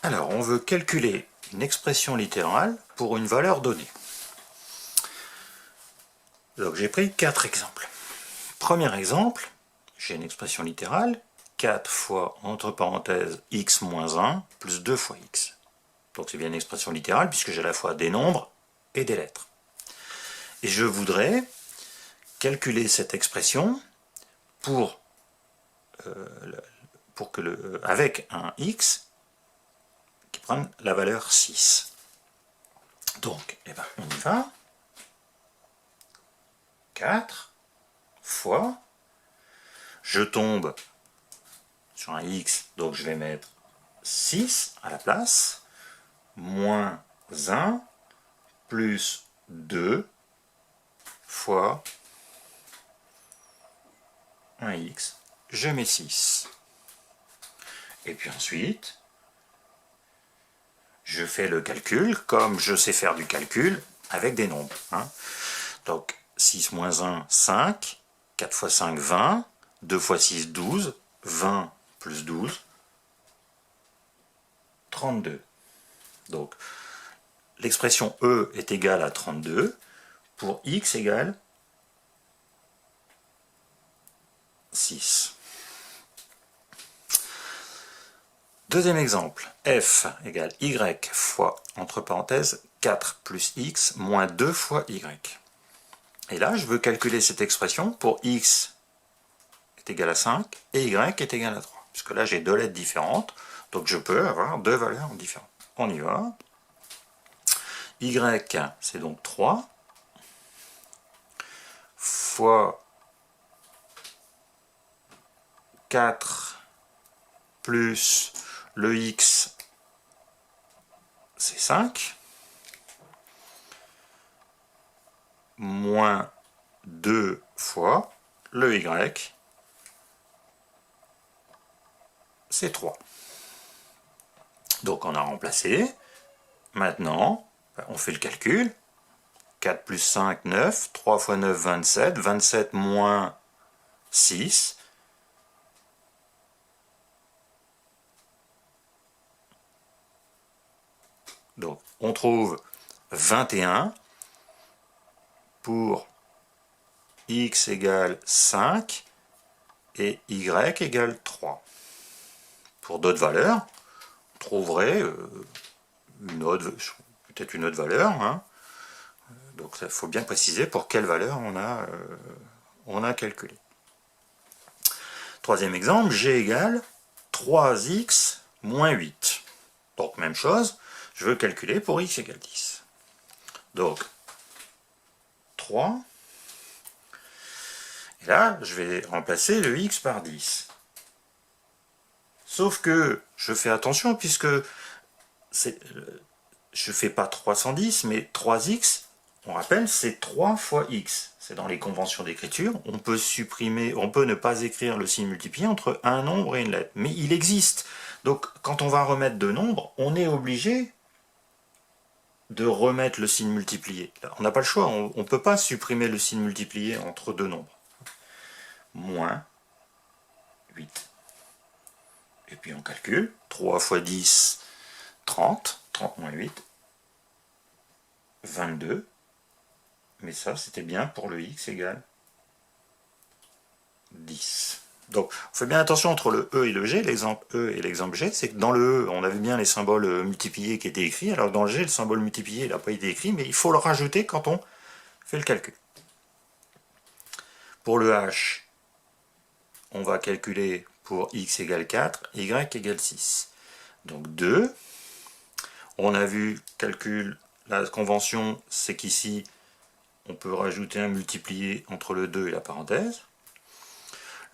Alors, on veut calculer une expression littérale pour une valeur donnée. Donc, j'ai pris 4 exemples. Premier exemple, j'ai une expression littérale, 4 fois, entre parenthèses, x moins 1, plus 2 fois x. Donc, c'est bien une expression littérale, puisque j'ai à la fois des nombres et des lettres. Et je voudrais calculer cette expression avec un x qui prenne la valeur 6. Donc, on y va. 4 fois, je tombe sur un x, donc je vais mettre 6 à la place, moins 1, plus 2 fois un x, je mets 6. Et puis ensuite, je fais le calcul comme je sais faire du calcul avec des nombres. Donc 6 moins 1, 5, 4 fois 5, 20, 2 fois 6, 12, 20 plus 12, 32. Donc l'expression E est égale à 32 pour x égale 6. Deuxième exemple, f égale y fois, entre parenthèses, 4 plus x moins 2 fois y. Et là, je veux calculer cette expression pour x est égal à 5 et y est égal à 3. Puisque là, j'ai deux lettres différentes, donc je peux avoir deux valeurs différentes. On y va. Y, c'est donc 3 fois 4 plus le x, c'est 5, moins 2 fois le y, c'est 3. Donc on a remplacé. Maintenant, on fait le calcul. 4 plus 5, 9. 3 fois 9, 27. 27 moins 6. Donc, on trouve 21 pour x égale 5 et y égale 3. Pour d'autres valeurs, on trouverait peut-être une autre valeur. Donc, il faut bien préciser pour quelle valeur on a calculé. Troisième exemple, g égale 3x moins 8. Donc, même chose, je veux calculer pour x égale 10. Donc, 3. Et là, je vais remplacer le x par 10. Sauf que je fais attention puisque je ne fais pas 310, mais 3x, on rappelle, c'est 3 fois x. C'est dans les conventions d'écriture. On peut ne pas écrire le signe multiplié entre un nombre et une lettre. Mais il existe. Donc, quand on va remettre deux nombres, on est obligé de remettre le signe multiplié. On n'a pas le choix, on ne peut pas supprimer le signe multiplié entre deux nombres. Moins 8. Et puis on calcule, 3 fois 10, 30, 30 moins 8, 22. Mais ça, c'était bien pour le x égale 10. Donc, on fait bien attention entre le E et le G, l'exemple E et l'exemple G, c'est que dans le E, on avait bien les symboles multipliés qui étaient écrits, alors dans le G, le symbole multiplié n'a pas été écrit, mais il faut le rajouter quand on fait le calcul. Pour le H, on va calculer pour x égale 4, y égale 6. Donc 2, on a vu calcul, la convention, c'est qu'ici, on peut rajouter un multiplié entre le 2 et la parenthèse.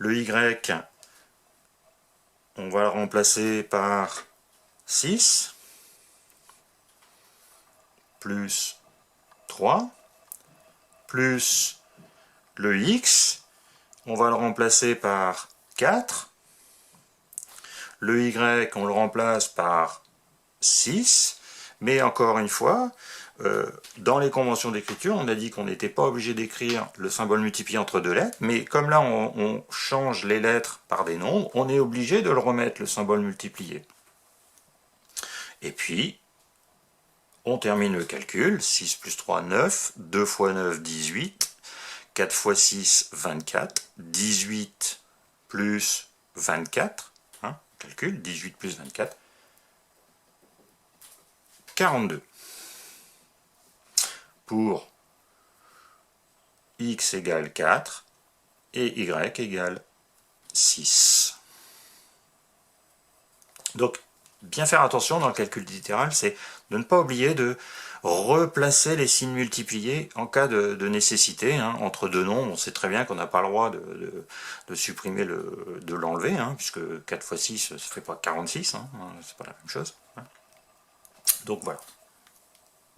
Le y, on va le remplacer par 6, plus 3, plus le x, on va le remplacer par 4, le y, on le remplace par 6, mais encore une fois, dans les conventions d'écriture, on a dit qu'on n'était pas obligé d'écrire le symbole multiplié entre deux lettres, mais comme là on change les lettres par des nombres, on est obligé de le remettre, le symbole multiplié. Et puis, on termine le calcul. 6 plus 3, 9. 2 fois 9, 18. 4 fois 6, 24. 18 plus 24. Hein, calcul, 18 plus 24. 42. Pour x égale 4 et y égale 6. Donc, bien faire attention dans le calcul littéral, c'est de ne pas oublier de replacer les signes multipliés en cas de nécessité. Hein. Entre deux nombres, on sait très bien qu'on n'a pas le droit de supprimer, de l'enlever, hein, puisque 4 fois 6, ça ne fait pas 46, hein, c'est pas la même chose. Hein. Donc voilà.